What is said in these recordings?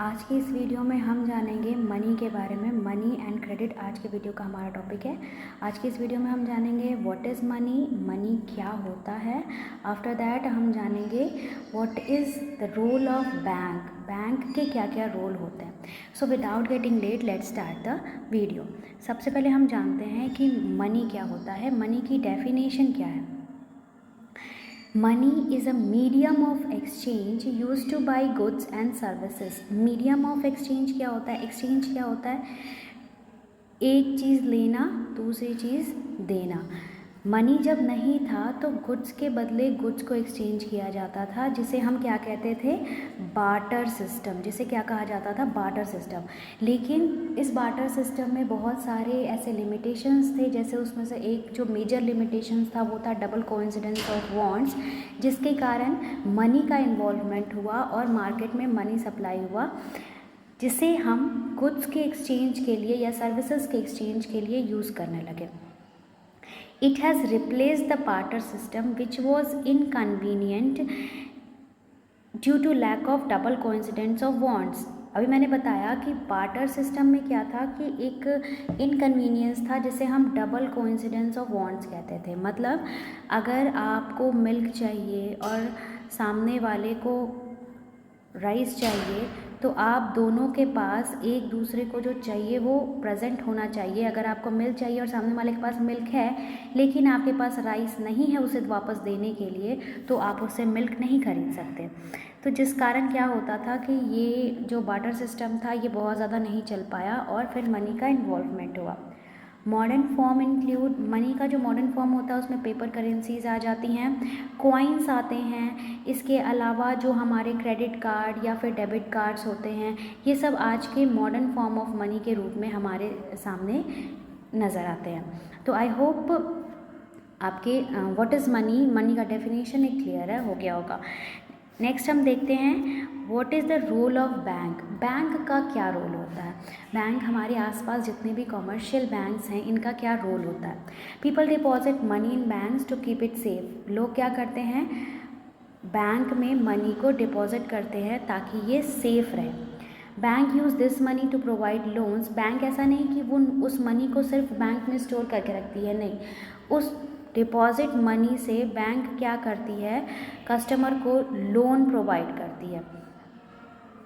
आज की इस वीडियो में हम जानेंगे मनी के बारे में। मनी एंड क्रेडिट आज के वीडियो का हमारा टॉपिक है। आज की इस वीडियो में हम जानेंगे व्हाट इज़ मनी, मनी क्या होता है। आफ्टर दैट हम जानेंगे what is the role of bank, bank के क्या क्या रोल होते हैं। So without getting late let's start the video. सबसे पहले हम जानते हैं कि मनी क्या होता है। मनी की डेफिनेशन क्या है। Money is a medium of exchange use two by goods and services. Medium of exchange क्या होता है, एक्सचेंज क्या होता है, एक चीज़ लेना दूसरी चीज़ देना। मनी जब नहीं था तो गुड्स के बदले गुड्स को एक्सचेंज किया जाता था, जिसे हम क्या कहते थे, बार्टर सिस्टम। जिसे क्या कहा जाता था, बार्टर सिस्टम। लेकिन इस बार्टर सिस्टम में बहुत सारे ऐसे लिमिटेशंस थे, जैसे उसमें से एक जो मेजर लिमिटेशंस था वो था डबल कोइंसिडेंस ऑफ वांट्स, जिसके कारण मनी का इन्वॉल्वमेंट हुआ और मार्केट में मनी सप्लाई हुआ, जिसे हम गुड्स के एक्सचेंज के लिए या सर्विसेज के एक्सचेंज के लिए यूज़ करने लगे। It has replaced the barter system which was inconvenient due to lack of double coincidence of wants। अभी मैंने बताया कि बार्टर सिस्टम में क्या था कि एक इनकन्वीनियंस था जिसे हम डबल कोइंसिडेंस ऑफ वांट्स कहते थे। मतलब अगर आपको मिल्क चाहिए और सामने वाले को राइस चाहिए तो आप दोनों के पास एक दूसरे को जो चाहिए वो प्रेजेंट होना चाहिए। अगर आपको मिल्क चाहिए और सामने वाले के पास मिल्क है लेकिन आपके पास राइस नहीं है उसे वापस देने के लिए, तो आप उससे मिल्क नहीं खरीद सकते। तो जिस कारण क्या होता था कि ये जो बार्टर सिस्टम था ये बहुत ज़्यादा नहीं चल पाया और फिर मनी का इन्वॉल्वमेंट हुआ। मॉडर्न फॉर्म इंक्लूड, मनी का जो मॉडर्न फॉर्म होता है उसमें पेपर करेंसीज आ जाती हैं, कॉइन्स आते हैं। इसके अलावा जो हमारे क्रेडिट कार्ड या फिर डेबिट कार्ड्स होते हैं, ये सब आज के मॉडर्न फॉर्म ऑफ मनी के रूप में हमारे सामने नज़र आते हैं। तो आई होप आपके व्हाट इज़ मनी, मनी का डेफिनेशन एक क्लियर है, हो गया होगा। नेक्स्ट हम देखते हैं what is the role of bank. Bank का क्या रोल होता है। बैंक, हमारे आसपास जितने भी कॉमर्शियल बैंक्स हैं इनका क्या रोल होता है। People deposit money in banks to keep it safe. लोग क्या करते हैं, बैंक में मनी को डिपॉजिट करते हैं ताकि ये सेफ रहे। Bank use this money to provide loans. Bank ऐसा नहीं कि वो उस मनी को सिर्फ बैंक में स्टोर करके रखती है, नहीं, उस डिपॉजिट मनी से बैंक क्या करती है, कस्टमर को लोन प्रोवाइड करती है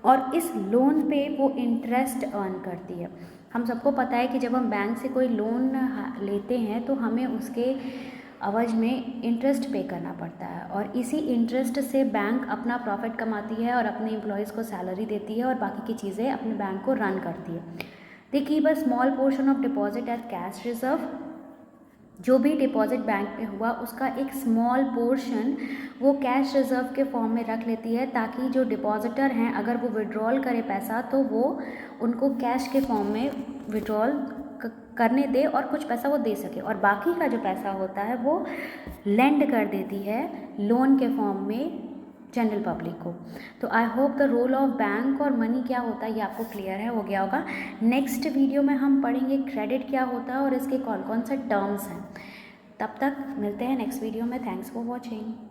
और इस लोन पे वो इंटरेस्ट अर्न करती है। हम सबको पता है कि जब हम बैंक से कोई लोन लेते हैं तो हमें उसके अवज में इंटरेस्ट पे करना पड़ता है और इसी इंटरेस्ट से बैंक अपना प्रॉफिट कमाती है और अपने एम्प्लॉयज़ को सैलरी देती है और बाकी की चीज़ें अपने बैंक को रन करती है। They keep a small portion of deposit as cash reserve. जो भी डिपॉजिट बैंक में हुआ उसका एक स्मॉल पोर्शन वो कैश रिजर्व के फॉर्म में रख लेती है, ताकि जो डिपॉजिटर हैं अगर वो विड्रॉल करे पैसा तो वो उनको कैश के फॉर्म में विड्रॉल करने दे और कुछ पैसा वो दे सके, और बाकी का जो पैसा होता है वो लेंड कर देती है लोन के फॉर्म में जनरल पब्लिक को। तो I hope the role of bank और मनी क्या होता है ये आपको क्लियर है, हो गया होगा। नेक्स्ट वीडियो में हम पढ़ेंगे क्रेडिट क्या होता है और इसके कौन कौन से टर्म्स हैं। तब तक मिलते हैं नेक्स्ट वीडियो में। Thanks for watching.